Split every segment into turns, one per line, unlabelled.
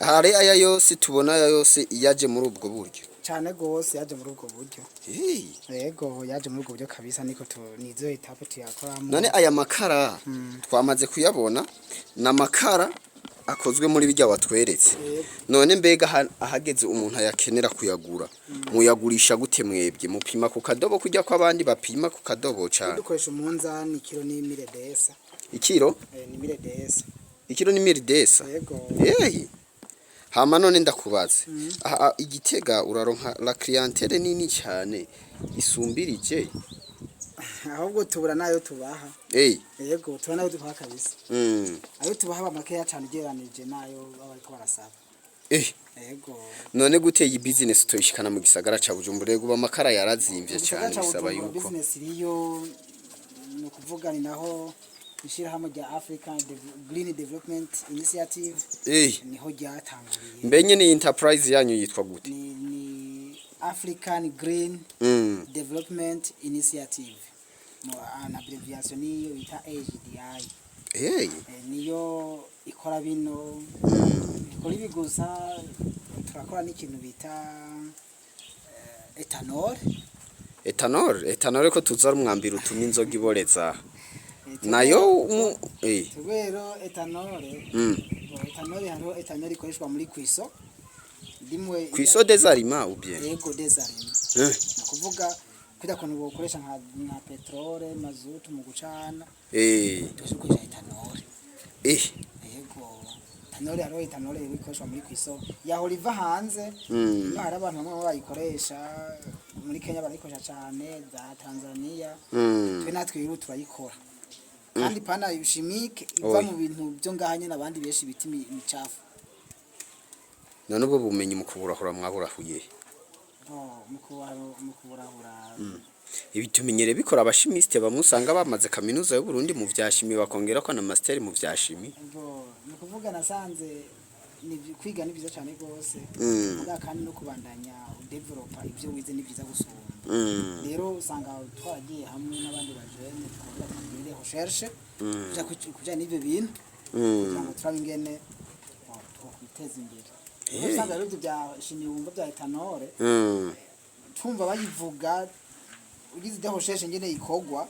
hari aya yose tubona aya yose yaje muri ubwo buryo
cyane gose yaje muri ubwo buryo yego yaje muri ubwo buryo kabisa niko nizo etape tuyakoramo
none aya makara twamaze kuyabona na makara akozwe muri bijya watweretse none mbega ahageze umuntu ayakenera kuyagura muyagurisha gute mwebwe mupima ku kadobo kujya ko abandi bapima ku kadobo cyane
dukoresha umunzani kilo ni 1000 desa
ikiro
ni 1000 desa
ikiro ni 1000 desa
yego
hama none ndakubaze igitega uraronka la clientele nini cyane isumbirije
ahubwo tubura nayo tubaha yego tubona nayo tubaha kabisa ayo tubaha bamakeya cyane geranije nayo bariko barasaba yego
none gute iyi business toyishikana mu gisagara ca Bujumbura yego bamakara yarazimvye cyane bisaba yuko
business iriyo no kuvuga ni naho ishira hamwe rya African Green Development Initiative niho ryatanguriye
mbenye ni enterprise yanyu yitwa gute
ni African Green Development Initiative na abbreviation niyo bita AGDI niyo ikora bino ikora ibigusa turakora n'ikintu bita
ethanol ko tuzara umwambiro utuma inzoga iboreza nayo
rero ethanol hano ethanol ikoreshwa muri kwiso dimwe
kwiso desarima ubye
yego desarima kuvuga kuda kono bokoresha nka petrole mazutu mu gucana tushikoresha ethanol yego ethanol ikoreshwa muri kwiso yaho riva hanze hari abantu bamwe bayikoresha muri Kenya barayikoresha cyane za Tanzania twe natwe rero turayikora kandi pana chimique iva mu bintu byo ngahanye nabandi beshi biti imicafu
none ubwo bumenyi mu kuburahura mwaburahuye
mu kuburahura
ibitumenyere bikora abashimiste bamusanga bamaze kaminuza y'u Burundi mu vyashimi bakongera ko na master mu vyashimi
ni kuvuga nasanze ni kwiga ni byiza cyane gose muga kandi no kubandanya developer ibyo wize ni byiza gusumba rero usanga twagiye hamwe n'abandi bajene twakora muri recherche kuja n'ibyo bintu kugira ngo turabingene twiteze imbere usanga rero bya shimi wumva bya ethanol tumva bayivuga ugize de recherche ngene ikogwa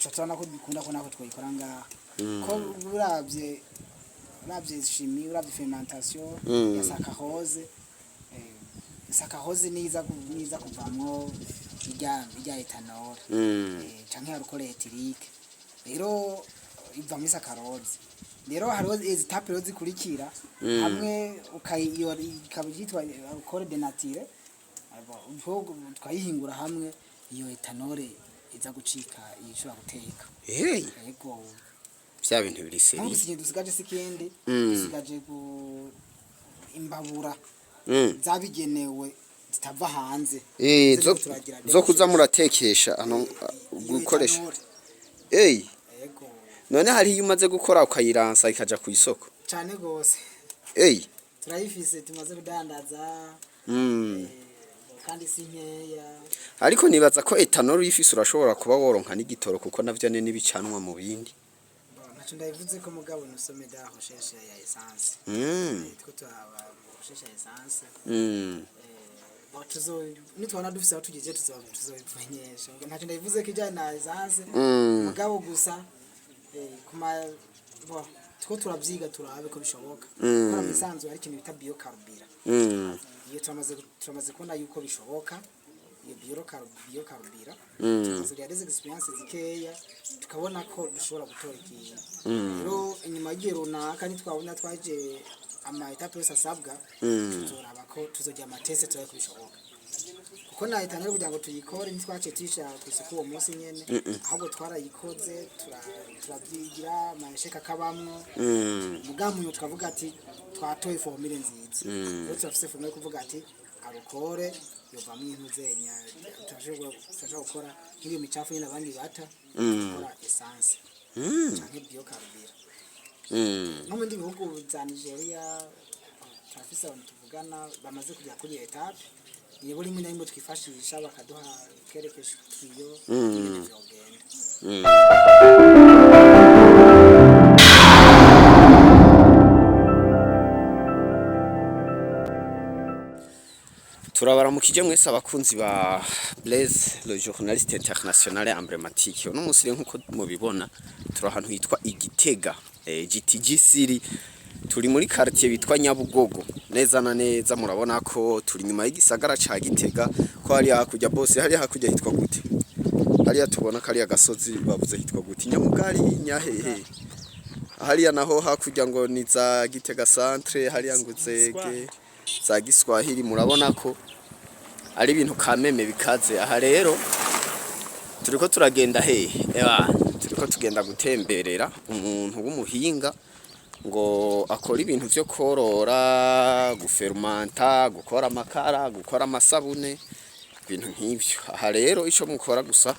chatana ko bikunda ko nako twikora ngaha ko uravye chimie uravye fermentation ya saccharose niza kuvamwo ijya ethanol canke alcool ethylique rero iva muri saccharose rero hariho etape rero zikurikira hamwe ukayitwa alcool de nature ubwo twayihingura hamwe iyo ethanol iza gucika yishobora guteka yego
bya bintu biri seri
nkuko dusigaje sikindi dusigaje imbabura zabigenewe zitava hanze
zo kuza muratekesha ano gukoresha
yego
none hari iyo umaze gukora ukayiransa ikaja ku isoko
cyane gose turayifise tumaze kudandaza kandi sinkeya
ariko nibaza ko ethanol ifise urashobora kuba woronka n'igitoro kuko navyo ne nibicanwa mu bindi
ndayivuze ko mugabo nusome da recherche ya essence ko turaba recherche ya essence batuzo nitwana dufise aho tugeje tuzobimenyesha ntacyo ndayivuze ko ijana na essence mugabo gusa kuma two turabyiga turabe ko bishoboka kwa misanzu ari ikintu bita biocarburant iyo turamaze kubona yuko bishoboka iyo biocarburant tukagira des experiences zikeya tukabona ko dushobora gutora ikintu rero inyuma y'igihe runaka nitwabona twaje ama etape yose asabwa tuzoraba ko tuzojya amatese turabe kubishoboka kuko na ethanol kugira ngo tuyikore nitwace tisha ku isuku uwo munsi nyene ahubwo twarayikoze turabyigira amasheka kabamwo mugamunyo tukavuga ati twatoye formule nziza rero turafise formule kuvuga ati alcohol yovamwe intuzenya turaje gukora nk'iyo micafu nyene abandi bata gukora essence canke biocarburant no mu bihugu za Nigeria turafise abantu tuvugana bamaze kujya kuri etape iyo buri rimwe na rimwe twifashisha bakaduha kerekesha twiyo ibintu byogenda
Turabaramukije mwese abakunzi ba Blaise le journaliste international emblématique. Uno munsi nkuko mubibona turi ahantu hitwa Igitega GTG City, turi muri quartier bitwa Nyabugogo. Neza na neza murabona ko turi nyuma y'igisagara ca Gitega, ko hari hakujya bose, hari hakujya hitwa gute, hariya tubona kari agasozi bavuze hitwa gute, Nyamugari Nyahehe, hariya naho hakujya ngo ni za Gitega centre, hariya ngo Zege za Giswahili. Murabona ko ari ibintu kameme bikaze. Aha rero turiko turagenda turiko tugenda gutemberera umuntu w'umuhinga ngo akora ibintu vyo korora, gufermenta, gukora amakara, gukora amasabune, ibintu nk'ivyo. Aha rero ico mukora gusa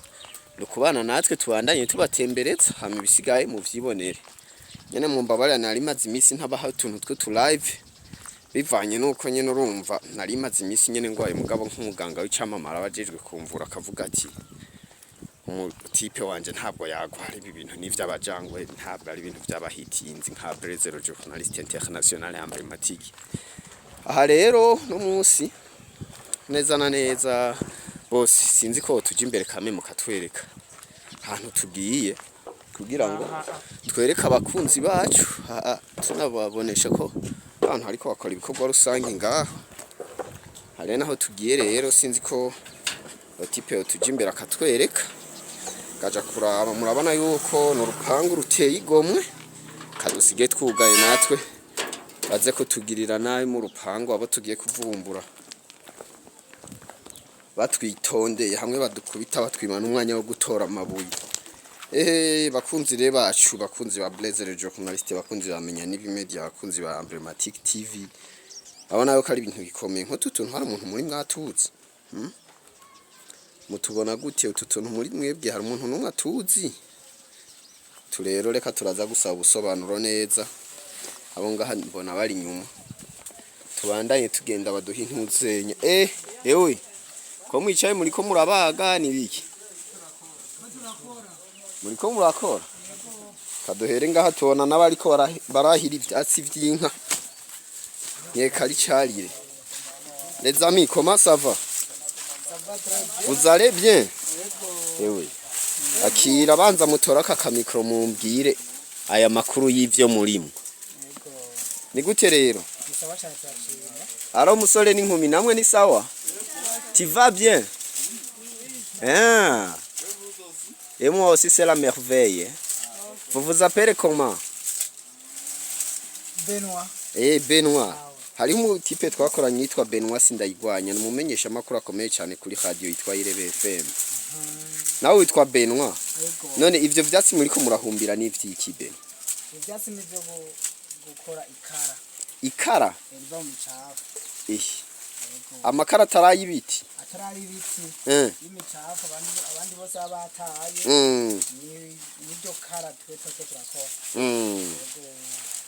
nukubana natwe tubandanye tubatembereza, hama ibisigaye mu vyibonere. Nyene mumbabarira nari maze imisi ntabaha utuntu twe live, bivanye nuko nyene urumva nari maze imisi nyene ngwaye, mugabo nk'umuganga w'icamamara abajejwe kumvura akavuga ati umutipe wanje ntabwo yagwara ibi bintu n'ivy'abajangwe, ntabwo ari ibintu vy'abahitinzi nka Blaise le journaliste international emblématique. Aha rero no munsi neza na neza bose sinzi ko tuje imbere kame mukatwereka ahantu tugiye kugira ngo twereke abakunzi bacu, tunababonesha ko abantu hariko bakora ibikorwa rusange ngaho. Hare naho tugiye rero sinzi ko batipe tuje imbere akatwereka gaja kuraba. Murabona yuko no rupangu ruteye igomwe, kadusige twugaye natwe baze ko tugirira nabi mu rupangu abo tugiye kuvumbura batwitondeye, hamwe badukubita batwimana umwanya wo gutora amabuye. Bakunzi re bacu, bakunzi ba Blaise le journaliste, bakunzi bamenya n'ibi media, bakunzi ba Emblématique TV, abona yuko ari ibintu bikomeye. Nko tutuntu hari umuntu muri mwatuzi, mutubona gute ututuntu muri mwebwe, hari umuntu numwe atuzi? Turero reka turaza gusaba ubusobanuro neza, abo ngaha mbona bari nyuma, tubandanye tugenda baduha intuzenya. Ewe ko mwicaye muri ko murabaga ni biki? Muri ko murakora? Kaduhere ngaha tubona n'abariko barahira ivyatsi vy'inka. Kari carire. Les amis, comment ça va? Vous allez bien? Ewe. Akira banza mutora aka micro mumbwire aya makuru y'ivyo murimo. Ni gute rero? Aro musore n'inkumi namwe ni sawa? Tu vas bien? Et moi aussi c'est la merveille. Vous vous appelez comment?
Benoît.
Benoît. Hari mu tipe twakoranye yitwa Benoît Sindayigwanya, numumenyesha makuru akomeye cyane kuri radio yitwa Irebe FM. Nawe witwa Benoît. None ivyo vyatsi muri ko murahumbira n'ivyiki Beno?
Ivyatsi nivyo gukora ikara.
Ikara?
Biva mu cafu.
Amakara ataraye ibiti.
Ataraye ibiti. Imicafu abandi bose abataye. Nibyo kara twese turakora.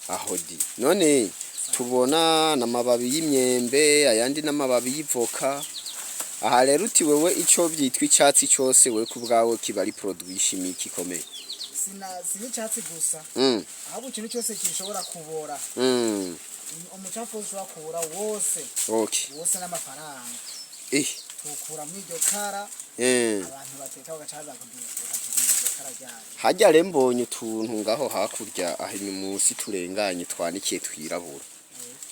Ahodi. None tubona n'amababi y'imyembe, ayandi n'amababi y'ivoka. Aha rero uti wewe ico byitwa icyatsi cyose we kubwawe kibari produit chimique ikomeye. Sini icyatsi gusa. Ahubwo ikintu cyose gishobora kubora. Umucafu ushobora kubura wose.
Okay.
Wose n'amafaranga. Tukura mu iryo kara. Abantu bateka bagacaza kara ryari.
Hajya rembonye utuntu ngaho hakurya aho munsi turenganye twanikiye twirabura.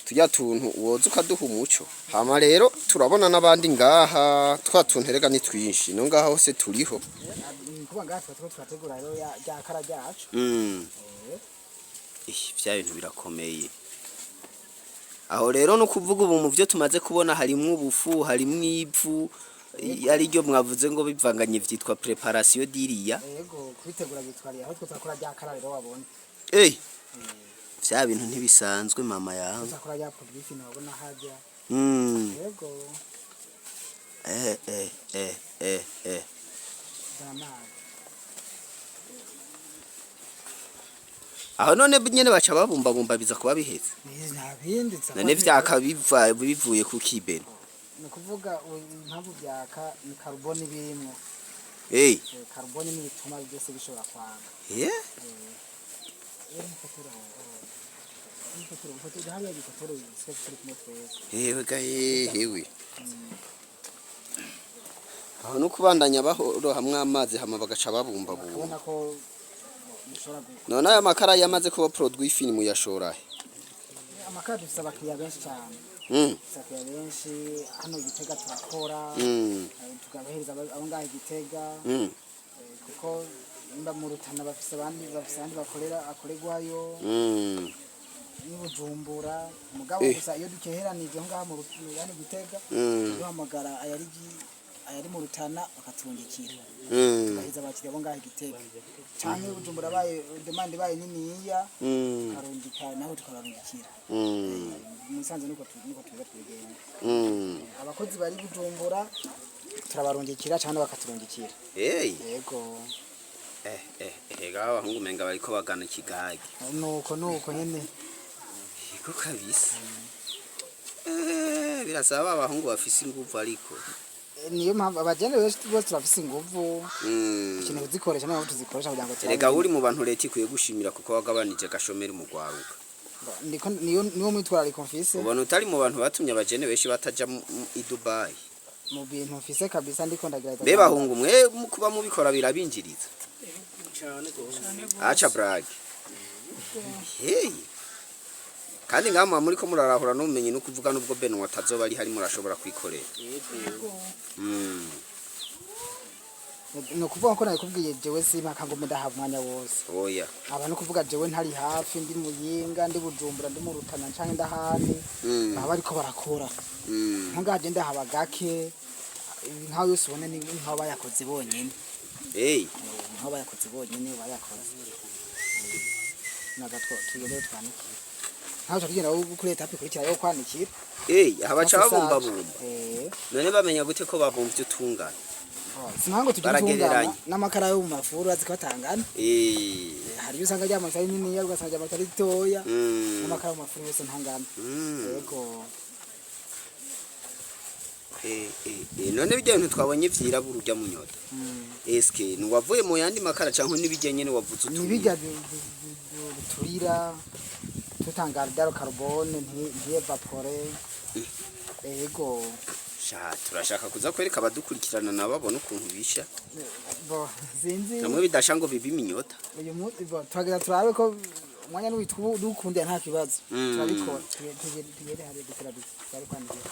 Tujya tuntu uwoza ukaduha umuco. Hama rero turabona n'abandi ngaha twatunterega ni twinshi. No ngaho hose turiho.
Kuba ngaha twategura rero ya kara ryacu.
Vya bintu birakomeye. Aho rero no kuvuga ubu mu byo tumaze kubona harimo ubufu, harimo ivu, ari ryo mwavuze ngo bivanganye vyitwa préparation d'iriya.
Yego kubitegura bitwariye aho twakora rya kara rero wabona.
Vya bintu ntibisanzwe mama yawe.
Twakora rya produit nabona hajya. Yego.
Aho none nyene baca babumba biza kuba biheze.
Ntabindi.
None vyaka bivuye ku kibeno.
Ni kuvuga impamvu byaka ni carbone birimo. Carbone ni bituma byose bishobora kwanga.
hewe ga hewe aho no kubandanya bahorohamwe amazi hama bagaca babumba bumba
ubona ko mushobora
none aya makara yamaze kuba produit fini mu yashorahe
amakara dufite abakiriya benshi cyane abakiriya benshi hano Gitega turakora tugahereza abo ngaho Gitega kuko nimba mu Rutana bafise abandi akorerwayo n'Ubujumbura mugabo gusa iyo dukeheranije ngaho mu Rutana Gitega duhamagara ayari mu Rutana bakatungikira tugaheza abakiriya bo ngaho Gitega canke Ubujumbura baye demand baye niniya karungika naho tukarungikira musanze niko tuza twigenda abakozi bari Bujumbura turabarungikira cyane bakaturungikira yego
gawa hungu menga bariko bagana Kigage
nuko nyene
iko kabisa birasaba abahungu bafise ingufu ariko
niyo mpamvu abajene bose turafise ingufu ikintu uzikoresha naho tuzikoresha kugira ngo
erega uri mu bantu leta ikwiye gushimira kuko wagabanije gashomeri mu gwaruka
ndiko niyo mwitwarariko mfise
ubona utari mu bantu batumye abajene benshi bataja i Dubai
mu bintu mfise kabisa ndiko ndagerageza
be bahungu mwe kuba mubikora birabinjiriza cyane gose acha brag kandi ngamwe muri ko murarahura n'umenye no kuvuga nubwo Benwa tazoba ari hari murashobora kwikorera
no kuvuga ko nakubwiye jewe simpaka ngo ndaha mwanya wose
oya
abantu kuvuga jewe ntari hafi ndi Muyinga ndi Bujumbura ndi mu Rutana canke ndahandi baba ariko barakora ntangaje ndahaba gake nkaho yose ubone ni nkaho bayakoze bonyene nkaho bayakoze bonyene bayakoze nagatwa tugende twanikira nkaho tugenda kuri etape kurikira yo kwanikira
abaca babumba none bamenya gute ko babumbye utungana
sinango tugitungana n'amakara yo mu mafuru azikatangana hari usanga jya amasari nini ya ugasanga amakara itoya n'amakara mu mafuru yose ntangana yego
none bijya bintu twabonye vyirabura urya munyota eske nuwavuye mu yandi makara canke nibijye nyene wavuze
nibijya turira tutangara daro carbone ntiyevapore yego
turashaka kuza kwereka abadukurikirana nababona ukuntu bisha
zinzi
namwe bidasha ngo bibi minyota
uyu munsi turagira turabe ko umwanya n'ukundiye nta kibazo turabikora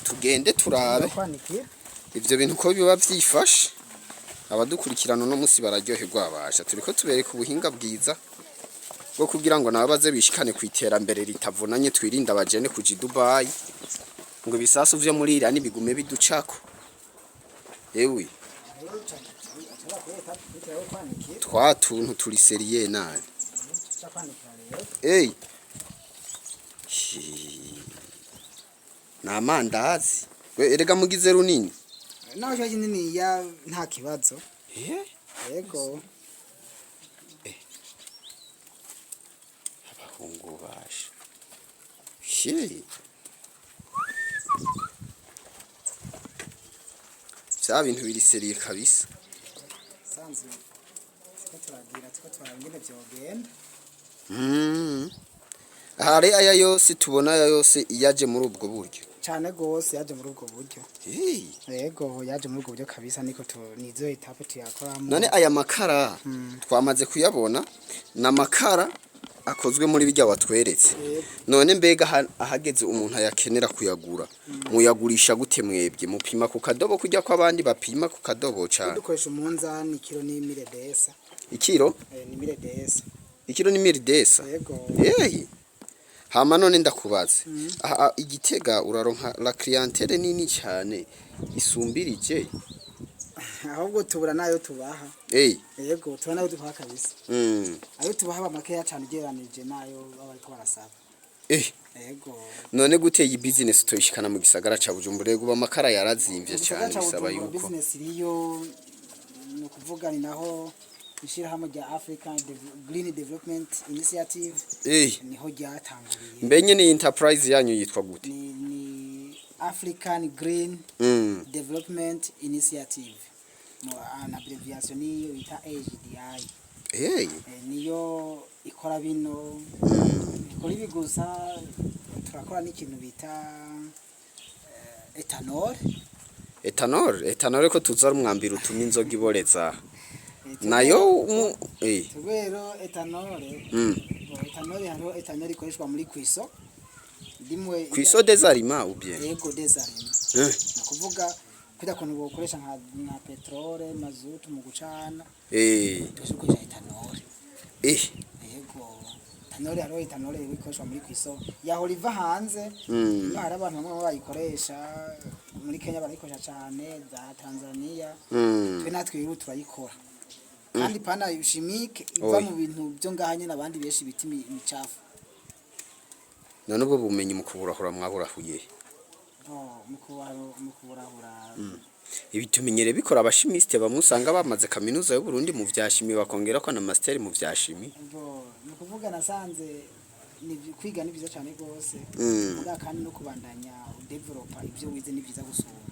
tugende turabe ivyo bintu ko biba vyifashe abadukurikirana no munsi bararyoherwa basha turiko tubereka ubuhinga bwiza bwo kugira ngo nababaze bishikane kwiterambere ritavunanye twirinda abajene kuji Dubai ngo bisasu vyo muri Iran bigume biducako ewe twa tuntu turi seriye nabi na mandazi we erega mugize runini
naho cyo kinini ya nta kibazo yego
abahungu basha vya bintu biri seriye kabisa
sanzwe turagira ingene vyogenda
ahari aya yose tubona aya yose iyaje muri ubwo buryo
cyane gose yaje muri ubwo buryo yego yaje muri ubwo buryo kabisa niko nizo etape tuyakoramo
none aya makara twamaze kuyabona na makara akozwe muri bijya watweretse none mbega ahageze umuntu ayakenera kuyagura muyagurisha gute mwebwe mupima ku kadobo kujya kwa abandi bapima ku kadobo cyane
dukoresha umunzani kilo ni 1000 desa
ikiro
ni 1000 desa
ikiro ni 1000 desa
yego
hama none ndakubaze Igitega uraronka la clientele nini cyane isumbirije
ahubwo tubura nayo tubaha yego tubona nayo duha kabisa ayo tubaha bamakeya cyane ugereranije nayo bariko barasaba yego
none gute iyi business toyishikana mu gisagara ca Bujumbura guba makara yarazimvye cyane bisaba yuko
business iriyo no kuvuga ni naho ishirahamwe rya African Green Development Initiative niho ryatanguriye
mbenye ni enterprise yanyu yitwa gute
ni African Green Development Initiative na abbreviation niyo ita AGDI niyo ikora bino ikora ibi gusa turakora n'ikintu bita
etanol ko tuzara umwambiro utuma inzoga iboreza nayo
rero etanol hariho etanol ikoreshwa muri kwiso ndimwe
kwiso desarima ubye
yego desarima kuvuga kuja kuntu bokoresha nka petrole mazutu mu gucana tushikoresha etanol yego etanol hariho etanol ikoreshwa muri kwiso yaho riva hanze hari abantu bamwe bayikoresha muri Kenya barayikoresha cyane za Tanzania twe natwe rero turayikora kandi pana chimique iva mu bintu byo ngahanye nabandi beshi biti imicafu
none ubwo bumenyi mu kuburahura mwaburahuye
mu kuburahura
ibitumenyere bikora abashimiste bamusanga bamaze kaminuza y'u Burundi mu vyashimi bakongera ko na master mu vyashimi
ni kuvuga nasanze ni kwiga ni byiza cyane gose kandi no kubandanya developer ibyo wize ni byiza gusoma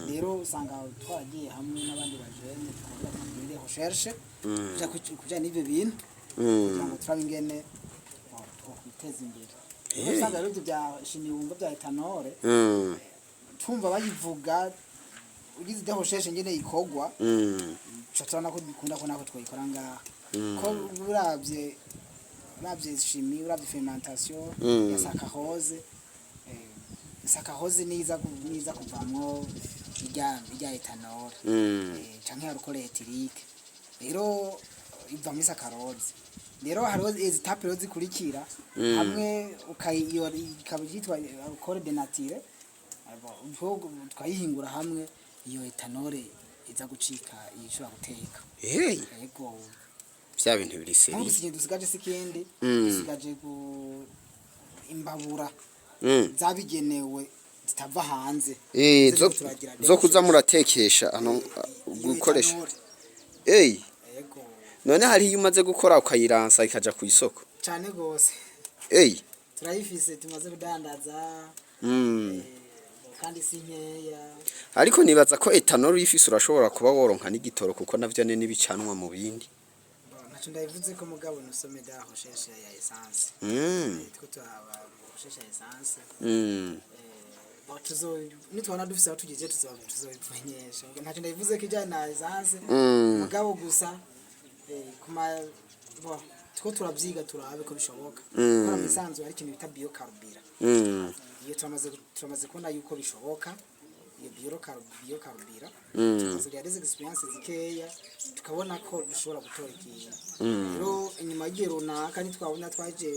rero usanga twagiye hamwe n'abandi bajene twakora recherche kuja n'ibyo bintu kugira ngo turabingene twiteze imbere usanga rero bya shimi wumva bya etanol tumva bayivuga ugize de recherche ngene ikogwa chatana ko bikunda ko nako twikora ngaha ko uravye chimie uravye fermentation ya saccharose niza kuvamwo ijya etanol canke alcool ethylique rero iva muri saccharose rero hariho ezitape rero zikurikira hamwe ukayitwa alcool de nature twayihingura hamwe iyo etanol iza gucika yishobora guteka yego
bya bintu biri seri
ntabwo dusigaje sikindi dusigaje ku imbabura zabigenewe zitava hanze
zo kuza muratekesha ano gukoresha
yego
none hari iyo umaze gukora ukayiransa ikaja ku isoko
cyane gose turayifise tumaze kudandaza kandi sinkeya
ariko nibaza ko etanol ifise urashobora kuba woronka n'igitoro kuko navyo nibicanwa mu bindi
ndayivuze ko mugabo nusome da recherche ya essence tiko turaba recherche ya essence tuzo nitwana dufise aho tugiye tuzobimenyesha ntacyo ndayivuze ko ijana na essence mugabo gusa kuma tiko turabyiga turabe ko bishoboka kwa misanzu ari ikintu bita biocarburant iyo turamaze kubona yuko bishoboka iyo biocarburant tukagira des experiences zikeya tukabona ko dushobora gutora ikintu rero inyuma y'igihe runaka nitwabona twaje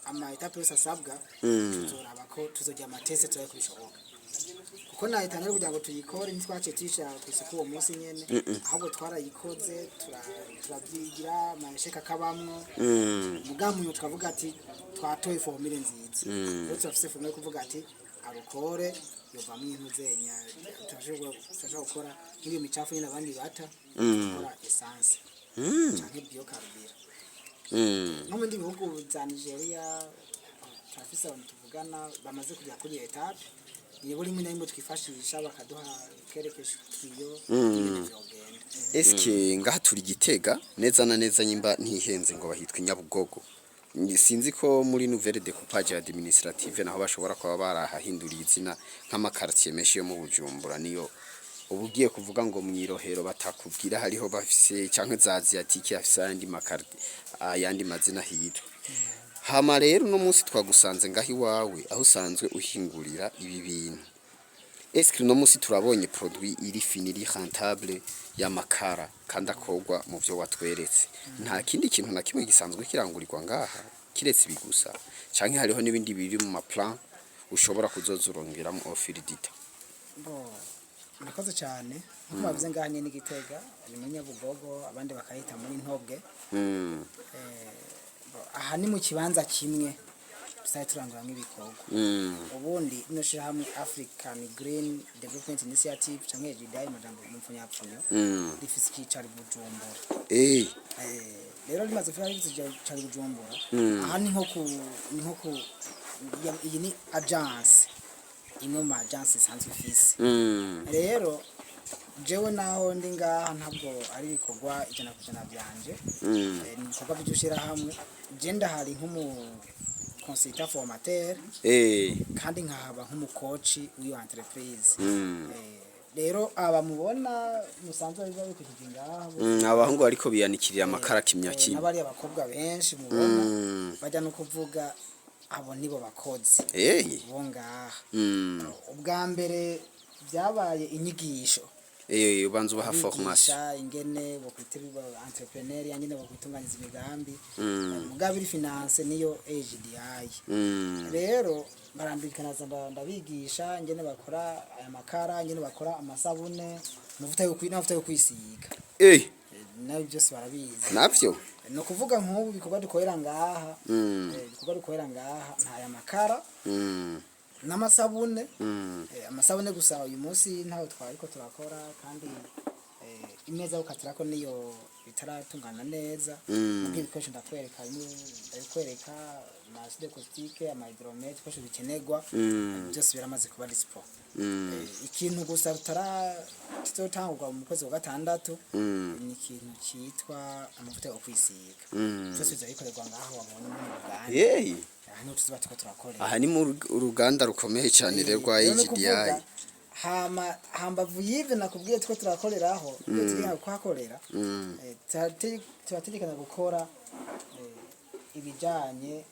ama etape yose asabwa tuzoraba ko tuzojya amatese turabe kubishoboka kuko na etanol kugira ngo tuyikore ntitwace tisha ku isoko uwo munsi nyene ahubwo twarayikoze turabyigira amasheka kabamwo mugamunyo tukavuga ati twatoye formule nziza rero turafise formule kuvuga ati alcohol yovamwe intuzenya turashobora gukora nk'iyo micafu nyine abandi bata gukora essence canke biocarburant no mu bindi bihugu za Nigeria turafise abantu tuvugana bamaze kujya kuri etape yebo rimwe na rimwe twifashisha bakaduha kerekesha twiyo
eske ngaha turi Gitega neza na neza nyimba ntihenze ngo bahitwa Nyabugogo sinzi ko muri nouvelle découpage administrative naho bashobora kuba barahinduriye izina nk'amakartier menshi yo mu Bujumbura niyo ubugiye kuvuga ngo mwirohero batakubwira hariho bafise canke za Asiatique afise andi makarti ayandi mazina hitwa hama rero no munsi twagusanze ngahi wawe aho usanzwe uhingurira ibi bintu eske no munsi turabonye produit iri finiri rentable ya makara kandi akogwa mu byo watweretse nta kindi kintu na kimwe gisanzwe kirangurirwa ngaha kiretse bigusa canke hariho nibindi biri mu maplan ushobora kuzozurongeramo ofiridita
nakoze cyane kuko bavuze ngahanye n'Igitega ni mu Nyabugogo abandi bakahita muri Ntobwe aha ni mu kibanza kimwe sai turangura nk'ibikorwa ubundi ino shira hamwe African Green Development Initiative canke JDI majambo mu mfunyapfunyo rifise kicari Bujumbura rero rimaze fara kicari Bujumbura aha ni nko ku iyi ni agence imwe mu agence sanzwe fisi rero jewe naho ndi ngaha ntabwo ari bikorwa ijana byanje ni bikorwa by'ushira hamwe genda hari nk'umu consultant formateur kandi nkahaba nk'umukoci w'iyo entreprise rero aba mubona musanzwe biba bikujije ngaho
abahungu ariko biyanikirira amakara kimya kimwe
n'abari abakobwa benshi mubona bajya no kuvuga abo nibo bakozi bo ngaha ubwa mbere byabaye inyigisho
ubanza ubaha formation
ingene bokwitira entrepreneur yangene bokwitunganiza imigambi mugabiri finance niyo AGDI rero barambikana ndabigisha ingene bakora aya makara ingene bakora amasabune amavuta yo kwisiga nayo byose barabizi
navyo
no kuvuga nk'ubu bikorwa dukorera ngaha nta ya makara n'amasabune amasabune gusa uyu munsi ntaho twariko turakora kandi imeza ukatirako niyo bitaratungana neza n'ibikoresho ndakwereka maside caustique amahydromet ibikoresho bikenerwa byose biramaze kuba dispo ikintu gusa tutotangurwa mu kwezi wa gatandatu ni ikintu cyitwa amavuta yo kwisiga byose bizayikorerwa ngaho wabonye mu Uganda hano tuziba turakora
aha ni mu uruganda rukomeye cyane rero rwa AGDI
hambavu yive nakubwiye two turakoreraho turi kwakorera turategekana gukora ibijanye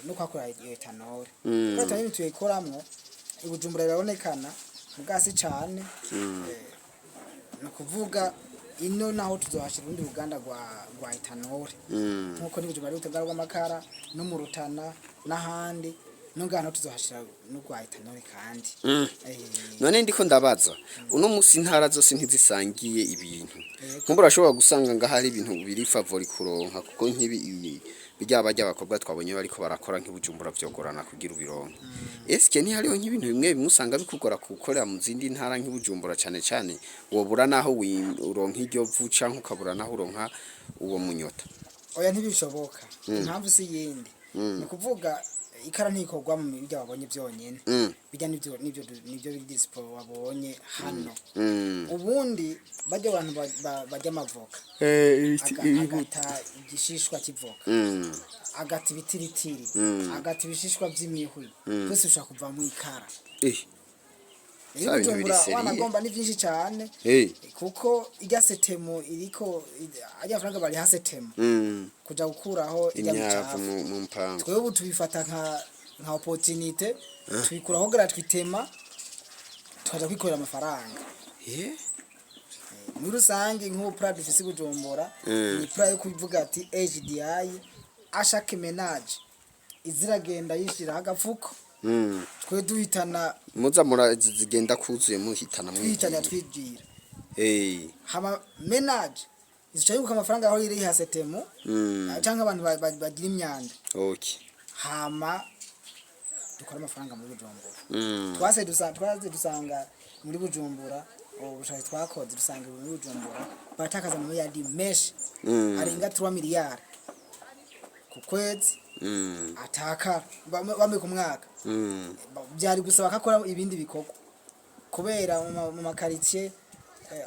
no kwakora ethanol kandi tani tuyikoramwo ibujumbura birabonekana mugasi cyane no kuvuga ino naho tuzohashira urundi ruganda rwa ethanol nkuko n'ibujumbura ari utagara rw'amakara no mu Rutana n'ahandi nungano tuzohashira no rwa ethanol kandi
none ndiko ndabaza uno musi ntara zose ntizisangiye ibintu nkumbura ashobora gusanga ngahari ibintu biri favori kuronka kuko nkibi bijyaba by'abakobwa twabonye bariko barakora nk'ibujumbura vyogorana kugira ubironka eske ni hariho nk'ibintu bimwe bimusanga bikugora gukorera mu zindi ntara nk'ibujumbura cyane cyane wobura naho uronka iryo vu canke ukabura naho uronka uwo munyota
oya ntibishoboka impamvu si yindi ni kuvuga ikara ntikorwa mu bijya babonye byonyene bijya nivyo biri dispo babonye hano ubundi bajya abantu bajya amavoka agata igishishwa kivoka agata ibitiritiri agata ibishishwa by'imihwi byose ushaka kuva mu ikara Ibujumbura wanagomba ni byinshi cyane kuko ijya setemo iriko ajya franga bari hasetemo kuja gukuraho ijya
imyavu mu mpango
twebwe tubifata nka opportunité twikuraho gratuitement tukaja kwikorera amafaranga muri rusange nk'ubu pra dufise Bujumbura ni pra yo kuvuga ati AGDI ashaka ménage iziragenda yishira agafuko twe duhitana
muza murazigenda kuzuye muhitana
twihitana twigira hama ménage izicayuka amafaranga aho iri hasetemo cyangwa abantu bagira imyanda hama dukora amafaranga muri Bujumbura twaze dusanga muri Bujumbura ubushake twakoze dusanga muri Bujumbura batakaza mu yadi mesh arenga 3 miliyari ku kwezi ataka bamwe ku mwaka byari gusa bakakora ibindi bikorwa kubera mu makaritier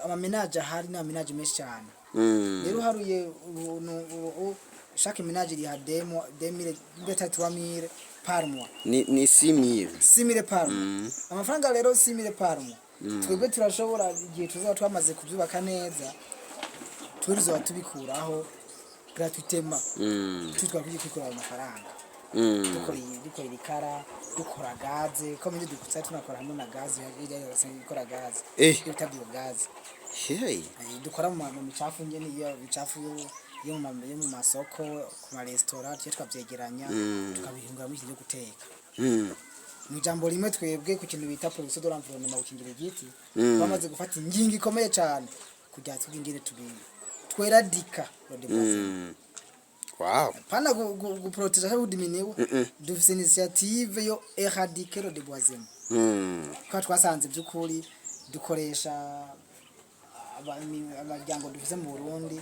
amamenage hari na menage menshi cyane rero haruye chaque ménage iri hademo 2000 beta 3000 par mois
ni 6000
par mois amafaranga rero 6000 par mois twebwe turashobora igihe tuzaba twamaze kubyubaka neza turizo tubikuraho gratuitement tutwa kwikora amafaranga dukora ibikara dukora gaze ko muri dukutsa tunakora hamwe na gaze yose ikora gaze ibitabyo gaze dukora mu micafu ngene iyo bicafu yo mu masoko ku ma restaurant cyo twabyegeranya tukabihingura mu cyo guteka mu jambo rimwe twebwe ku kintu bita production de l'environnement ukingira igiti bamaze gufata ingingi ikomeye cyane kujya tubingire tweradika
wow
pana guproteger ça diminuer dufise initiative yo éradiquer le déboisement kwa twasanze byukuri dukoresha abajyango dufise mu Burundi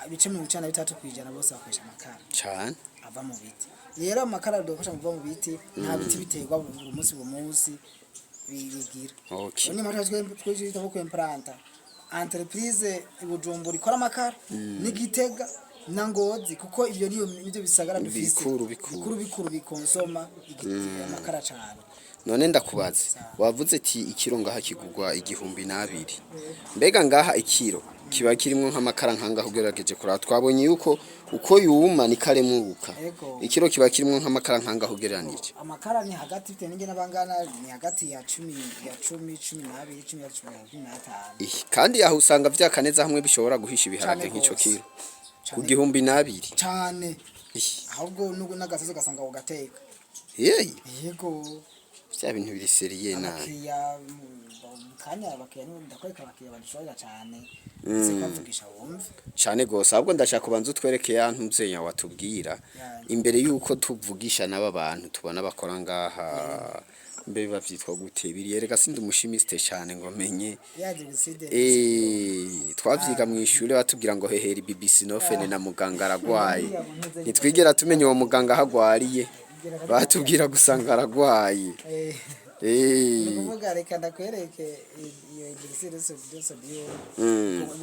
ibice 93% bose bakoresha amakara
cyane
ava mu biti rero amakara dukosha mu biti nta biti biterwa buri munsi bigira ni mara twese ko implanta entreprise Bujumbura ikora amakara ni Gitega na Ngozi kuko ivyo nivyo bisagara dufise
bikuru
bikonsoma amakara cyane.
none ndakubaze wavuze ati ikiro ngaha kigurwa 200. mbega ngaha ikiro kiba kirimo nk'amakara nkanga ugerageje kura twabonye yuko uko yuma ni kare mwuka ikiro kiba kirimo nk'amakara nkanga ugereranije
amakara ni hagati bite ninge nabangana ni hagati ya 10 12 15
kandi aho usanga vyakaneza hamwe bishobora guhisha ibiharage nk'ico kiro ku 200
cyane ahubwo nugo nagasozo gasanga ugateka yego
vya bintu biri seriye na
kanya abakiya ndakweka abakiya badushoboza cyane sikavugisha wumve
cyane gose ahubwo ndashaka kubanza utwereke ya ntumzenya watubwira imbere yuko tuvugisha n'aba bantu tubona bakora ngaha mbe bavyitwa gute biriyereka sindi umushimiste cyane ngo menye twavyiga mu ishure batubwira ngo heheri BBC nofene na muganga aragwaye nitwigera tumenye uwo muganga hagwariye batubwira gusanga aragwaye
nukuvuga reka ndakwereke iyo exercise sodiyo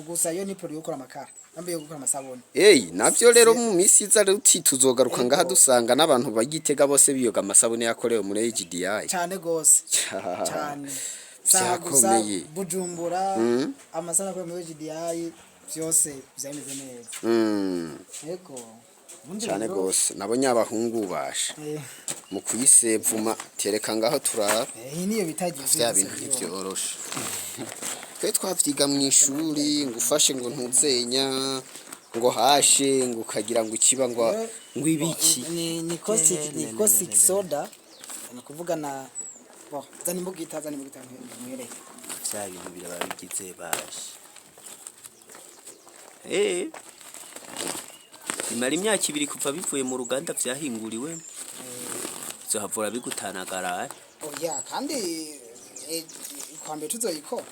gusa yo ni pori gukora amakara nambe yo gukora amasabone
navyo rero mu misi iza ruti tuzogaruka ngaha dusanga n'abantu bagitega bose biyoga amasabone yakorewe muri HDI
cyane gose cyane
vyakomeye
Bujumbura amasana yakorewe muri HDI byose byameze neza yego
cyane gose nabonye abahungu basha mu kuyisevuma tereka ngaho turara
niyo bitagiye
bya bintu byoroshe twe twavyiga mu ishuri ngufashe ngo ntuzenya ngo hashe ngo kagira ngo ikiba ngo ibiki
ni caustic soda nakuvuga na zani mbugita mwere
bya bintu biraba bigize basha imara imyaka 2 kuva bivuye mu ruganda vyahinguriwe zohavura bigutanagara
kandi kwambe tuzoyikora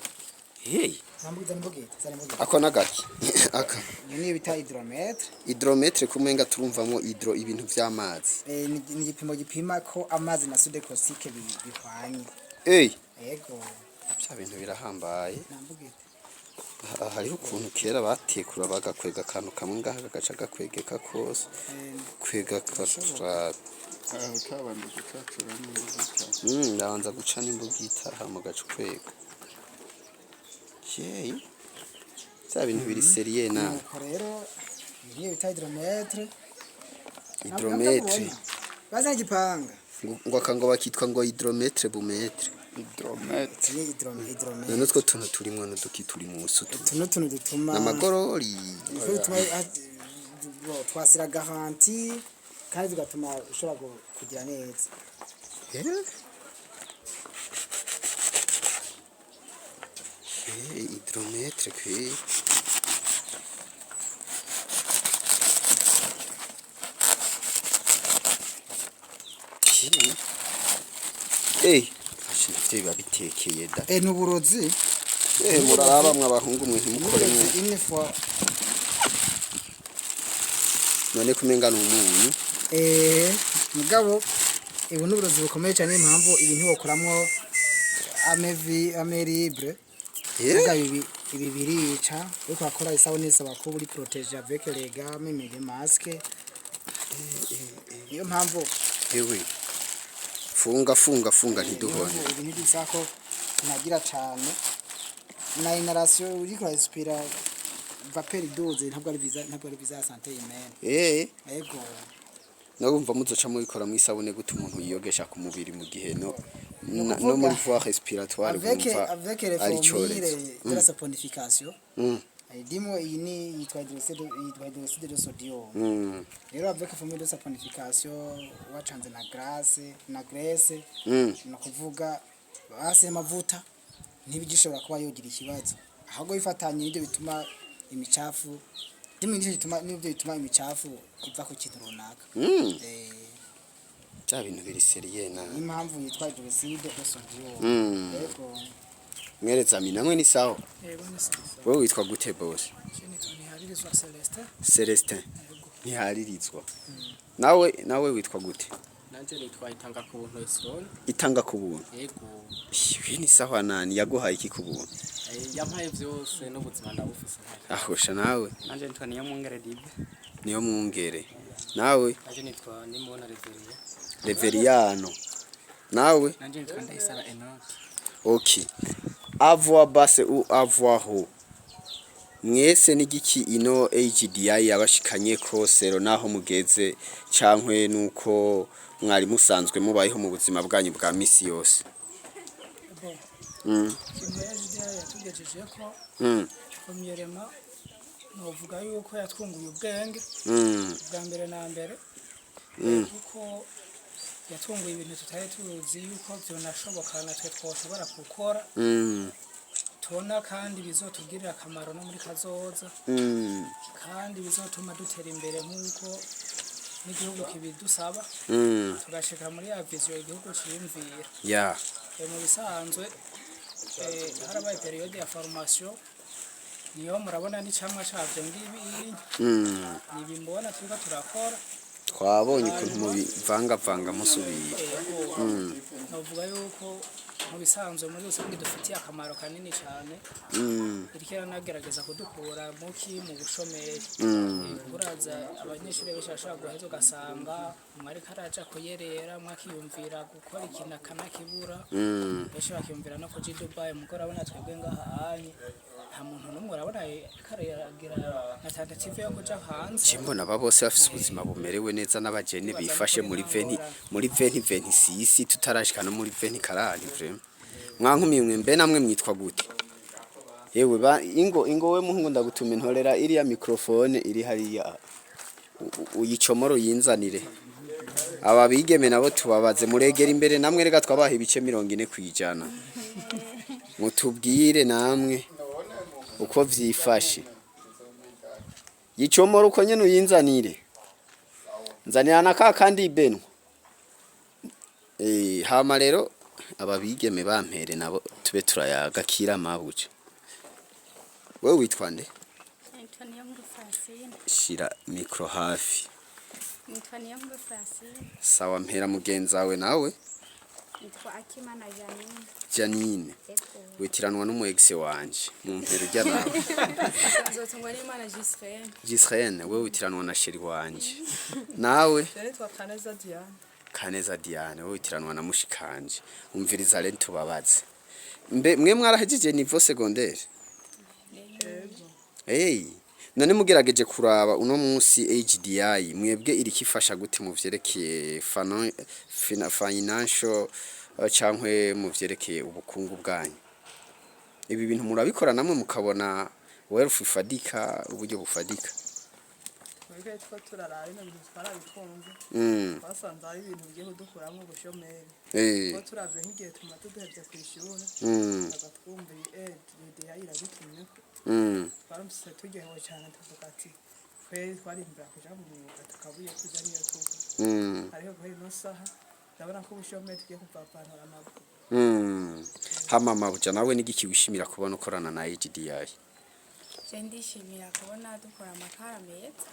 nambuza mbugita zani mbugita
ako nagaki aka
ni bita
hydrometre kumenga turumvamo ibintu vy'amazi
ni igipimo gipima ko amazi na soude caustique bihwanye yego
bya bintu birahambaye
nambugita
hariho ukuntu kera batekura bagakwega akantu kamwe ngaha gaca gakwegeka kose kwega kashura ndabanza guca n'imbugita hama gaca kwega bya bintu biri seriye na
rero niyo bita hydrometre baza gipanga
ngo akango bakitwa ngo hydrometre bumetre none two tuntu turimo n'uduki turi mu sutu
tuntu dutuma
amagorori
twasira garanti kandi bigatuma ushobora kugira neza
hydrometre kwe ashimye babitekeye da
n'uburozi
muraraba mwabahungu mwe ntimukore none kumenga n'umuntu
mugabo n'uburozi bukomeye cyane impamvu ibintu bakoramwo amelibre ibi birica ariko bakora isabune isaba ko buri protege avec les gants même les masques niyo mpamvu
funga ntiduhone
ibintu bisako nagira cyane na inhalation uri ko respira vapeur doze ntabwo ari biza santé humaine yego
nabumva muzoca mubikora mu isabune gute umuntu yiyogesha ku mubiri mu gihe no muri voie respiratoire
avec les formules de la saponification dimo iyi ni yitwa hydroxyde de sodium rero avec formule de saponification wacanze na graisse no kuvuga base amavuta ntibigishobora kuba yogira ikibazo ahubwo bifatanye n'ibyo bituma imicafu nibyo bituma imicafu iva ku kintu runaka
bya bintu biri seriye na
impamvu yitwa hydroxyde de sodium yego
mwereza namwe ni sawa wowe witwa gute boss Celestin ntiharirizwa nawe witwa gute
nanje nitwa itanga ku buntu Esron
itanga ku buntu
yego
ni sawa nani yaguhaye iki ku buntu
yampaye byose n'ubuzima ndabufise
ahosha nawe
nanje nitwa niyo mwongere dibe
niyo mwungere. Nawe
Nanje nitwa Nimubona Reverie.
Reveriyano. Nawe
Nanje nitwa Ndayisaba Enoch.
okay. Avoir base ou avoir ho. Mwese n'igiki ino HDI yabashikanye ko sero naho mugeze cankwe nuko mwari musanzwe mubayeho mu buzima bwanyu bwa misi yose.
kimweje yatugejeje ko komyerema novuga yuko yatwunguye ubwenge bwa mbere na mbere kuko yatunguye ibintu tutari tuzi yuko byonashoboka natwe twoshobora gukora tubona kandi bizotugirira akamaro no muri kazoza kandi bizotuma dutera imbere nk'uko n'igihugu kibidusaba tugashika muri ya vision igihugu ciyumvira mu bisanzwe harabaye periode ya formation niyo murabona n'icamwa cavyo ngibi nibi mbona turiko turakora
twabonye ukuntu mubivangavanga musubiye
novuga yuko mu bisanzwe muri rusange dufitiye akamaro kanini cyane irikira nagerageza kudukura muki mu bushomeri buraza abanyeshuri benshi bashaka guheza ugasanga mwari karaja kuyerera mwakiyumvira gukora ikintu akanakibura benshi bakiyumvira no kuja Dubai mugora abona twebwe ngahanye nta muntu n'umwe urabona karagira na tentative yo kuja hanze
cimbona bose bafise ubuzima bumerewe neza n'abajene bifashe muri 2026 tutarashika no muri 2040 vrema mwankumye mbe namwe mwitwa gute yewe ingo we muhungu ndagutuma intorera iriya microphone iri hariya uyicomoro yinzanire aba bigeme nabo tubabaze muregera imbere namwe rega twabaha ibice 40 kwijana mutubwire namwe uko vyifashe yicomoro uko nyene uyinzanire nzanira naka kandi ibenwa hama rero ababigeme bampere nabo tube turayaga kira mabuja wewe witwa nde?
Nitwa Niyombe Francine.
Shira micro hafi.
Nitwa Niyombe Francine.
Sawa mpera mugenzawe nawe?
Nitwa Akimana Janine.
Janine. Witiranwa n'umu ex wanje mu mpero ry'aba.
Nzotungwa n'Imana Gisrael.
Gisrael wewe witiranwa na sheri wanje. Nawe?
Nitwa Kaneza Diane.
Kaneza Diane wewe witiranwa na mushikanje. Umviriza rero tubabaze. Mwe mwarahejeje niveau secondaire? None mugerageje kuraba uno munsi HDI mwebwe irikifasha gute mu vyerekeye financial cankwe mu vyerekeye ubukungu bwanyu ibi bintu murabikora namwe mukabona wealth ifadika uburyo bufadika
twebwe two turaraba ino bintu twarabikunze basanze ari ibintu bigiye kudukuramo ubushomeri ko turavye nk'igihe tumaze duhevye kw'ishure agatwumviye HDI iradutumye twaramutse turyohewe cyane tuvuga ati twari twarimbira kuja mu myuga tukabuye kuja niyo tuko ariko guhera ino saha ndabona ko ubushomeri tugiye kuvavanura amaboko
hama mabuja nawe n'igiki wishimira kubona ukorana na HDI
Ndishimira kubona dukora amakara meza.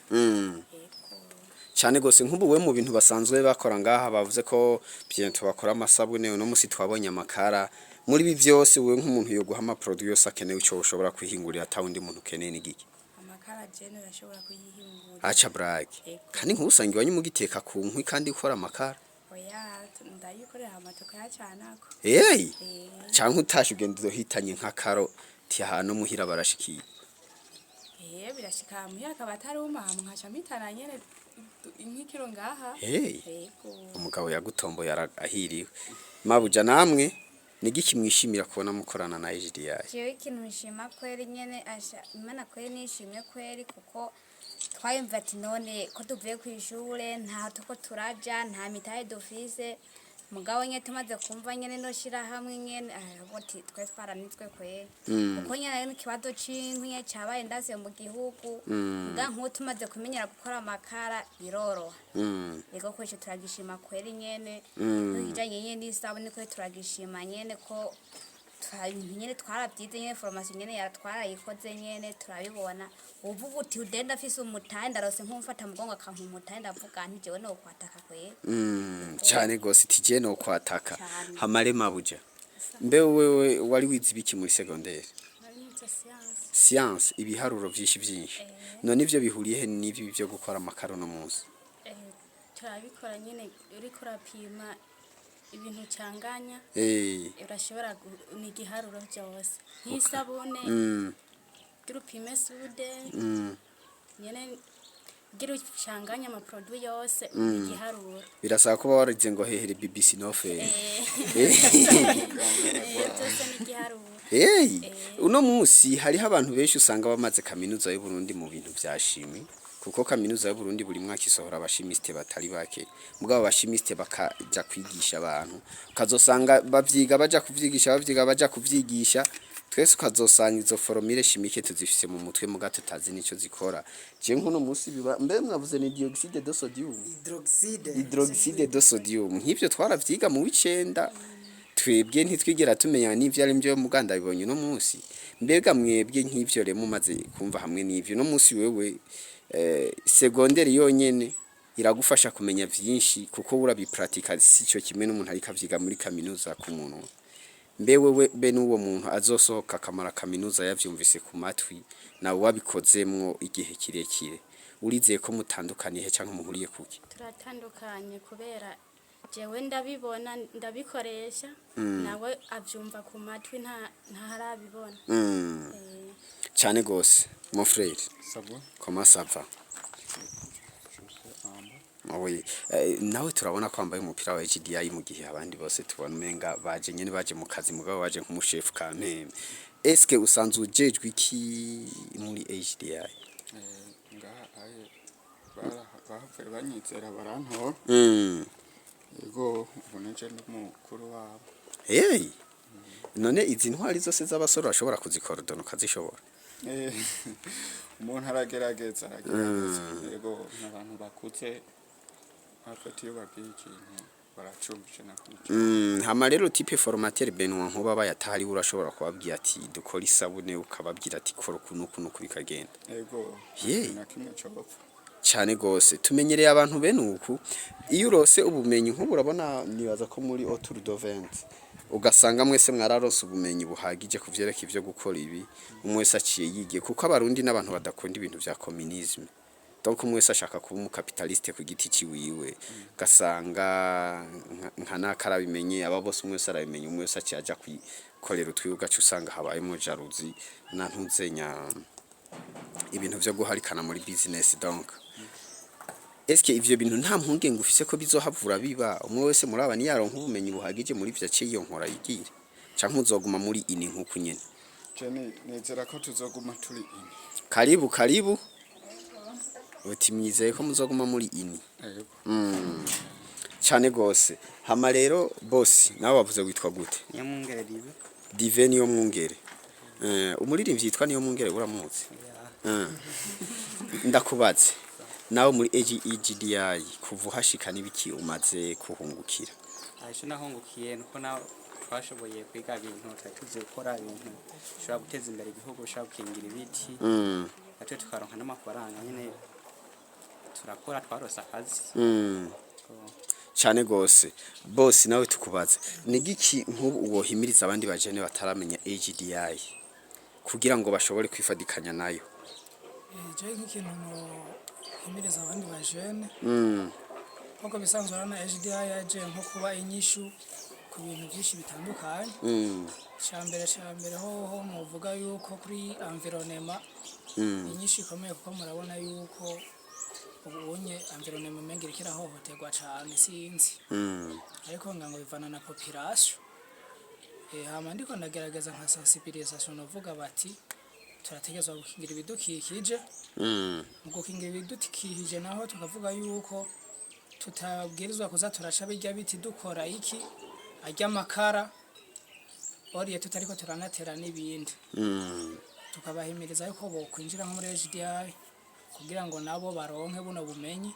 cyane gose nk'ubu we mu bintu basanzwe bakora ngaha bavuze ko biento bakora amasabune no musi twabonye amakara muri ibi byose we nk'umuntu yo guha ama produit yose akeneye cyo ushobora kwihingurira atawundi muntu keneye n'igiki
amakara jeno yashobora kuyihingura
acha brag kandi nk'usangiye wanyu mugiteka ku nkwi kandi ukora amakara
oya ndayikorera amatoka yacanako
cyangwa utashe ugenda uzohitanye nk'akaro ti hano muhira barashikiye
birashika muhira kabatari umama nkaca mitana nyene inkikiro ngaha
umugabo yagutombo yarahiriwe mabuja namwe nigiki mwishimira kubona mukorana na HDI
jewe ikintu nshima kweri nyene asha imana kweri nishimye kweri kuko twayumva ati none ko tuvuye kw'ishure nta tuko turaja nta mitahe dufise mugabo nye tumaze kumva nyene no shira hamwe nyene boti twe twaranitswe kweri kuko nyene n'ikibazo c'inkwi cyabaye ndase mu gihugu nga nko tumaze kumenyera gukora amakara biroroha rego ko turagishima kweri nyene bijanye nyene n'isabune ko turagishima nyene ko nyene twarabyize nyene formation nyene yatwarayikoze nyene turabibona uvuga uti udenda afise umutahe ndarose nkumfata mugongo akantu umutahe ndavuga nti jewe no kwataka kwe
cyane gose tije no kwataka hamare mabuja mbe wewe wari wize biki muri secondaire science ibiharuro byinshi none ivyo bihuriye he n'ibi byo gukora amakaro no munsi
turabikora nyine uriko urapima ibintu cyanganya urashobora ni igiharuro cyose nk'isabune girupime sude nyene girucanganya ama produit yose igiharuro
birasaba kuba warize ngo hehere BBC nofe uno munsi hariho abantu benshi usanga bamaze kaminuza y'u Burundi mu bintu vyashimwe kuko kaminuza y'u Burundi buri mwaka isohora abashimiste batari bake mugabo abashimiste bakaja kwigisha abantu ukazosanga bavyiga baja kuvyigisha twese ukazosanga izo formule chimique tuzifise mu mutwe muga tutazi nico zikora je nkuno munsi biba mbe mwavuze ni dioxide de sodium hydroxide de sodium nk'ivyo twaravyiga mu wicenda twebwe ntitwigera tumenya n'ivyo ari byo muganda bibonye no munsi mbega mwebwe nk'ivyo re mumaze kumva hamwe n'ivyo no munsi wewe secondaire yonyene iragufasha kumenya vyinshi kuko urabipratika sico kimwe n'umuntu ari kavyiga muri kaminuza ku muntu mbewe be n'uwo muntu azosohoka kamara kaminuza yavyumvise ku matwi nawe wabikozemwo igihe kirekire urizeye ko mutandukaniye canke muhuriye kuki
turatandukanye kubera jewe ndabibona ndabikoresha nawe avyumva ku matwi nta harabibona
cyane gose mon frère comment ça va Oui, nawe turabona ko ambaye umupira wa HDI mu gihe abandi bose tubona umenga baje nyene baje mu kazi mugabo baje nk'umuchef kampeme. Est-ce que usanzwe ujejwe iki muri HDI?
Bahavuye banyizera barantora. Yego uboneje n'umukuru wabo.
None izi ntwari zose z'abasore bashobora kuzikorodona ukazishobora?
Umuntu aragerageza yego n'abantu bakuze afatiye bakikintu baracumbije nakuze
hama rero type formateur Benoît nkuba bayatahari urashobora kubabwira ati dukora isabune ukababwira ati kora kunukuno kubikagenda
yego nakimwe cyopfa
cyane gose tumenyereye abantu bene uku iyo urose ubumenyi nk'ubu urabona nibaza ko muri autour de 20 ugasanga mwese mwararose ubumenyi buhagije kuvyereka ivyo gukora ibi umwese aciye yigiye kuko abarundi n'abantu badakunda ibintu vya communisme donc umwese ashaka kuba umukapitaliste ku giti ciwiwe gasanga nka nakarabimenye aba bose umwese arabimenye umwese aciye aja kwikorera utwibuga cyusanga habayemo jaruzi na ntuzenya ibintu vyo guharikana muri business donc Eske ivyo bintu nta mpunge ngufise ko bizohavura biba umwe wese muri abani yaronka ubumenyi buhagije muri vya ciyo nkora yigire canke uzoguma muri ini nkuko nyene
Jene nezera ko tuzoguma turi ini
Karibu utimyizeye ko muzoguma muri ini cyane gose hama rero boss nawe wavuze witwa gute
niyo mwungere
Dive niyo mwungere umuririmbyi yitwa niyo mwungere uramuzi ndakubaze nawe muri HDI kuva hashika nibiki umaze kuhungukira
aje nahungukiye nuko na twashoboye kwiga ibintu tuzi gukora ibintu shobora guteza imbere igihugu shobora gukingira ibiti natwe tukaronka n'amafaranga nyene turakora twarosa akazi
cyane gose boss nawe tukubaze nigiki nk'ubu uwohimiriza abandi bajene bataramenya HDI kugira ngo bashobore kwifadikanya nayo
je nk'ikintu himiriza abandi bajene kuko bisanzwe na HDI yaje nko kuba inyishu ku bintu byinshi bitandukanye cyambere ho muvuga yuko kuri environnement inyishu ikomeye kuko murabona yuko ubunye environnement mengire kirahohoterwa cyane sinzi ariko ngango bivana na population hama ndiko ndagerageza nka sensibilisation novuga bati turategezwa gukingira ibidukikije mu gukingira ibidukikije naho tukavuga yuko tutabwirizwa kuza turasha bijya biti dukora iki ajya amakara oriye tutariko turanatera n'ibindi tukabahimiriza yuko bo kwinjira nko muri HDI kugira ngo nabo baronke buno bumenyi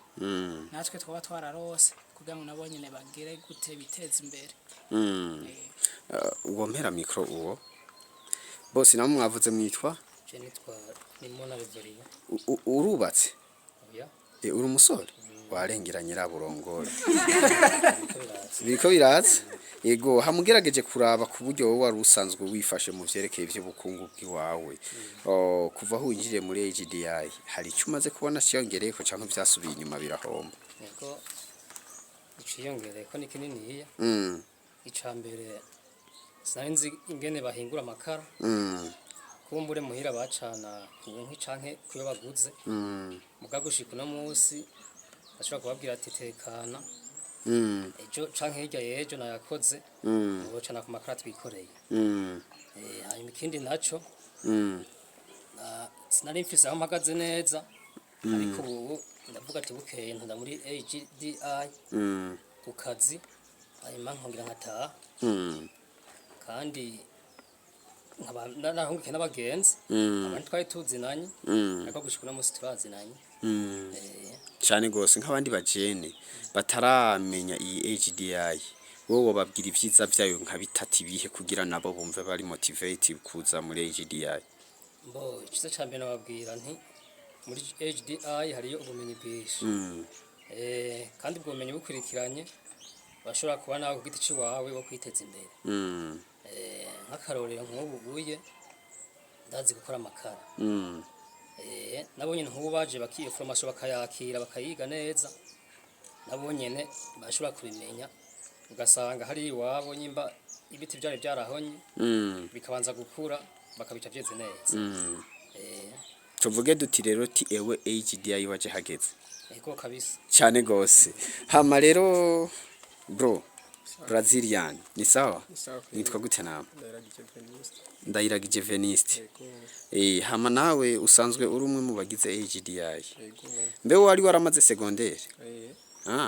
natwe twaba twararose kugira ngo nabo nyene bagire gute biteza imbere
uwo mpera micro uwo boss namwe mwavuze mwitwa
je nitwa Nimona Reveria
urubatse uri umusore warengera nyiraburongore biriko biraza yego hamugerageje kuraba ku buryo wowe wari usanzwe wifashe mu vyerekeye ivy'ubukungu bw'iwawe kuva aho winjiriye muri HDI hari icyo umaze kubona cyiyongereye ko canke vyasubiye inyuma birahomba
yego iciyongereye ko ni kininiya icambere sinzi ingene bahingura amakara kumbure muhira bacana kunkwi canke kuyo baguze mugagushika no musi ashobora kubabwira ati tekana ejo canke hirya yejo nayakoze ubocana ku makara twikoreye hanyuma ikindi naco sinari mfise aho mpagaze neza ariko ubu ndavuga ati bukeye ntada muri HDI ku kazi hanyuma nkongera nkataha kandi narahunguke n'abagenzi abandi twari tuzinanye ariko gushika no musi turazinanye
cyane gose nk'abandi bajene bataramenya iyi HDI wowe babwira ivyiza vyayo nka bitatu ibihe kugira nabo bumve bari motivated kuza muri HDI
mbo ikiza cyambere nababwira nti muri HDI hariyo ubumenyi bwinshi kandi ubwo bumenyi bukurikiranye bashobora kuba nawe ku giti ciwawe wo kwiteza imbere nk'akarorero nk'ubu buye ndazi gukora amakara nabo nyene nk'ubu baje bakiye formation bakayakira bakayiga neza nabo nyene bashobora kubimenya ugasanga hari iwabo nyimba ibiti byari byarahonye bikabanza gukura bakabica vyeze neza
tuvuge duti rero ti ewe HDI waje hageze
ego kabisa
cyane gose hama rero bro Brazilian ni sawa nitwa gute nawe Ndayiragije Veniste hama nawe usanzwe uri umwe mu bagize HDI mbe wari waramaze secondaire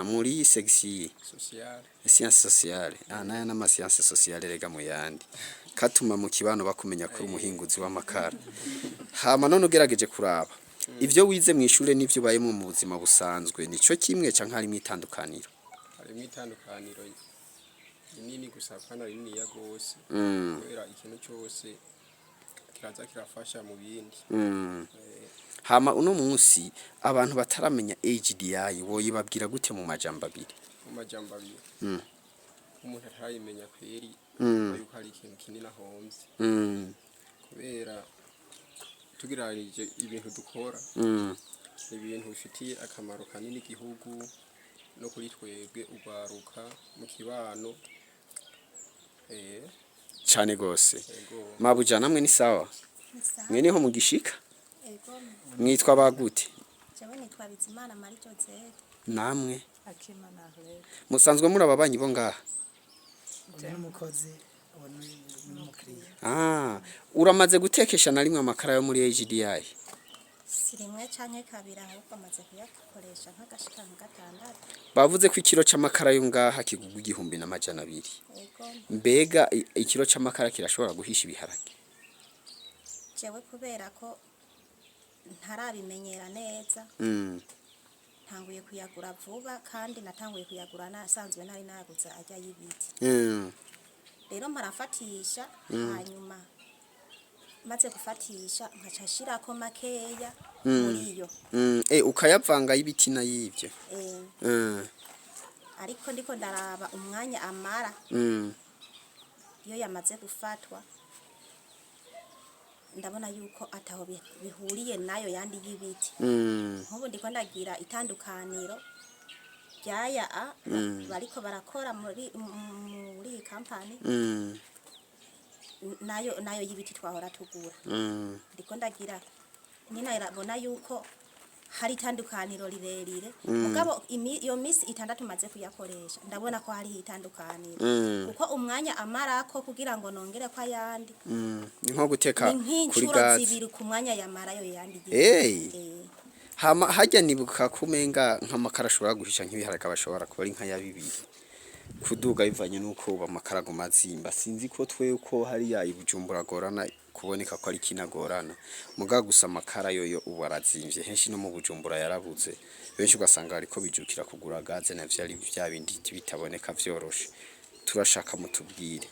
muri section science sociale naya nama science sociale rega mu yandi katuma mu kibano bakumenya ko umuhinguzi w'amakara hama none ugerageje kuraba ivyo wize mu ishure n'ivyo bayemo mu buzima busanzwe nico kimwe canke harimo itandukaniro
nini gusa kana rinini ya gose kubera ikintu cyose kiraza kirafasha mu bindi
hama uno munsi abantu bataramenya HDI woyibabwira gute mu majambo abiri
umuntu atarayimenya kweri yuko hari ikintu kinini ahomvye kubera tugiranije ibintu dukora ibintu bifitiye akamaro kanini igihugu no kuri twebwe ugwaruka mu kibano
cyane gose mabuja namwe ni sawa mwene ho mugishika mwitwa bagute
jewe nitwa Bizimana Marie Joseph
namwe
Akimana Ahmed
musanzwe muri ababanyi bo ngaha
n'umukozi n'umukiriya
uramaze gutekesha na rimwe amakara yo muri HDI
si rimwe canke kabiri ahubwo amaze kuyakoresha nk'agashika gatandatu
bavuze ko ikiro c'amakara yo ngaha kigugwa 1200 mbega ikiro c'amakara kirashobora guhisha ibiharage
jewe kubera ko ntarabimenyera neza ntanguye kuyagura vuba kandi natanguye kuyagura nasanzwe nari naguze ajya y'ibiti rero mparafatisha hanyuma maze gufatisha nkaca shirako makeya muriyo
ukayavanga y'ibiti na yivyo
ariko ndiko ndaraba umwanya amara iyo yamaze gufatwa ndabona yuko ataho bihuriye nayo yandi y'ibiti nk'ubu ndiko ndagira itandukaniro ryaya bariko barakora muri iyi kampani nayo y'ibiti twahora tugura ndiko ndagira nyina irabona yuko hari itandukaniro rirerire mugabo iyo misi 6 maze kuyakoresha ndabona ko hari itandukaniro kuko umwanya amarako kugira ngo nongere kwa yandi
nko guteka kuri gas
zibiri ku mwanya yamarayo yandi
hama hajya nibuka kumenga nk'amakara ashobora guhisha nk'ibiharaka bashobora kuba ari nka ya bibiri kuduga bivanye nuko bamakara gomazimba sinzi ko twe uko hari ya ibujumbura gorana kuboneka ko ari kinagorana muga gusa amakara yoyo ubarazimvye henshi no mu bujumbura yarabuze benshi ugasanga ariko bijukira kugura gaze na vyari bya bindi bitaboneka vyoroshe turashaka mutubwire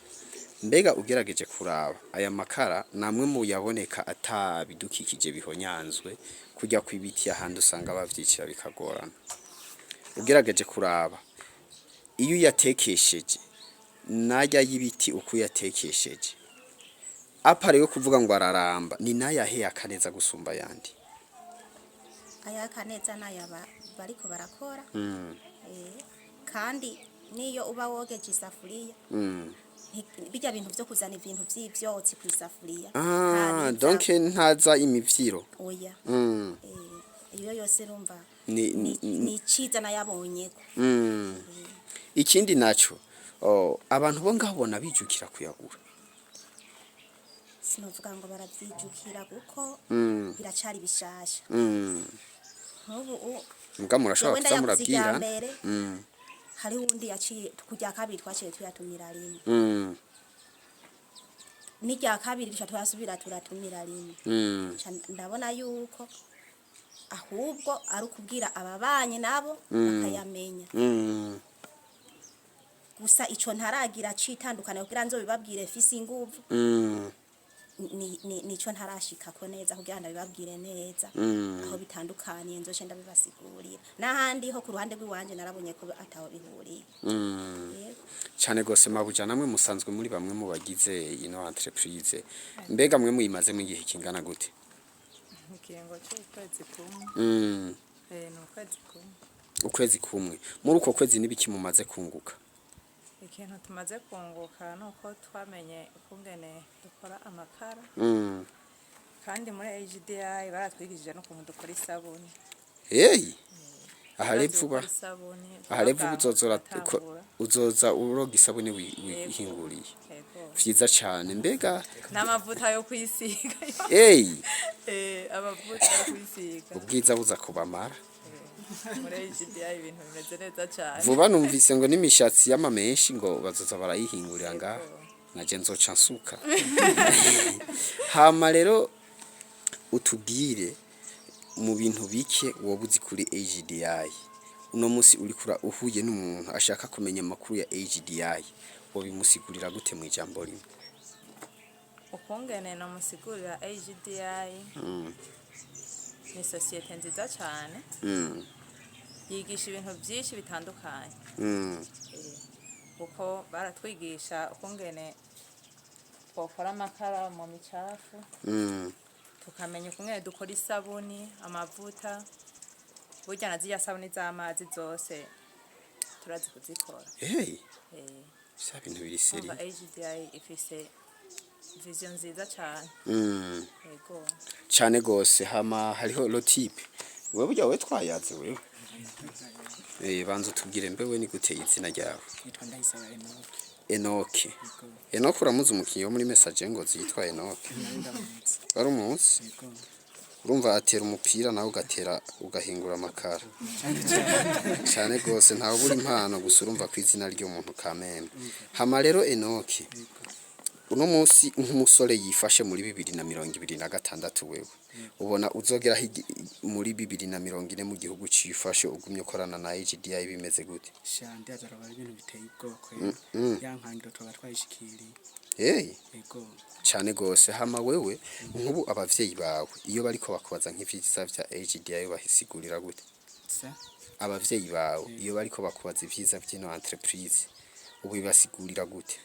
mbega ugerageje kuraba aya makara namwe mu yaboneka atabidukikije bihonyanzwe kujya kwibiti ahandi usanga bavyicira bikagorana ugerageje kuraba iyo yatekesheje najya y'ibiti uko yatekesheje apare yo kuvuga ngo araramba ni nayahe akaneza gusumba yandi
aya kaneza naya bariko barakora kandi niyo uba wogeje isafuriya bijya bintu byo kuzana ibintu by'ibyotsi ku isafuriya
donc ntaza imivyiro
oya iyo yose rumva ni ciza nayabonye
ikindi naco abantu bo ngabona bijukira kuyagura
sinovuga ngo baravyijukira kuko biracari bishasha nk'ubu
mbwa murashobora kuza murabwira
hari wundi yaciye kujya kabiri twaciye tuyatumira rimwe n'irya kabiri duca tuyasubira turatumira rimwe ndabona yuko ahubwo ari ukubwira ababanye nabo bakayamenya gusa ico ntaragira citandukana kugira nzo bibabwire fisi inguvu nico ntarashikako neza kugira ngo bibabwire neza aho bitandukaniye nzoce ndabibasigurira n'ahandi ho ku ruhande rw'iwanje narabonye ko ataho bihuriye
cyane gose mabuja namwe musanzwe muri bamwe mu bagize ino entreprise mbega mwe muyimaze mu gihe kingana gute
ikiringo cy'ukwezi kumwe ni
ukwezi kumwe muri uko kwezi nibiki mumaze kunguka
ikintu tumaze kunguka nuko twamenye ukungene dukora amakara kandi muri HDI baratwigishije no kuntu dukora isabuni aharevu uzoza uroga isabuni wihinguriye vyiza cyane mbega n'amavuta yo kwisiga amavuta yo kwisiga
ubwiza buza kubamara
muri HDI ibintu bimeze neza cyane
vuba numvise ngo n'imishatsi y'amamenshi ngo bazoza barayihingurira ngaha naje nzoca nsuka hama rero utubwire mu bintu bike wobuzi kuri HDI uno musi uri kura uhuye n'umuntu ashaka kumenya amakuru ya HDI wobimusigurira gute mu ijambo rimwe
ukungene no musigurira HDI ni societe nziza cyane yigisha ibintu byinshi bitandukanye kuko baratwigisha ukungene twokora amakara mu micafu tukamenya ukungene dukora isabuni amavuta burya na ziriya sabuni z'amazi zose turazi kuzikora
bisa bintu biri seri
HDI ifise vision nziza cyane yego
cyane gose hama hariho lotipe wewe burya we twayaze wewe banzo tubwire mbewe ni gute izina ryawe
nitwa Ndayisaba
Enoke uramuzi umukinyi wo muri message ngo zitwa Enoke bari umunsi urumva atera umupira nawe ugatera ugahingura amakara cyane gose ntawe buri impano gusa urumva ku izina ry'umuntu kameme hama rero Enoke uno munsi nk'umusore yifashe muri 2026 wewe ubona uzogera muri 2040 mu gihugu cifashe ugumye ukorana na HDI bimeze gute
shandi azaraba ibintu biteye ubwoko yankangiro twaba twayishikiriye yego
cyane gose hama wewe nk'ubu abavyeyi bawe iyo bariko bakubaza nk'ivyiza vya HDI bahisigurira gute abavyeyi bawe iyo bariko bakubaza ivyiza by'ino entreprise ubu bibasigurira gute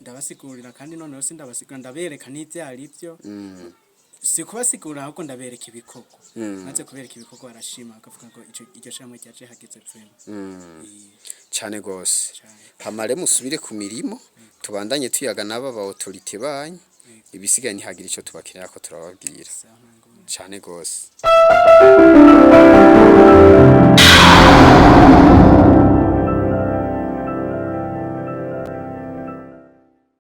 ndabasigurira kandi noneho sindabasigura ndabereka n'ivyo ari byo si kubasigura ahubwo ndabereka ibikorwa maze kubereka ibikorwa barashima bakavuga ngo iryo shamwe ryaje hageze pfema
cyane gose hamare musubire ku mirimo tubandanye tuyaga n'aba ba autorité banyu ibisigaye ntihagira ico tubakenera ko turababwira cyane gose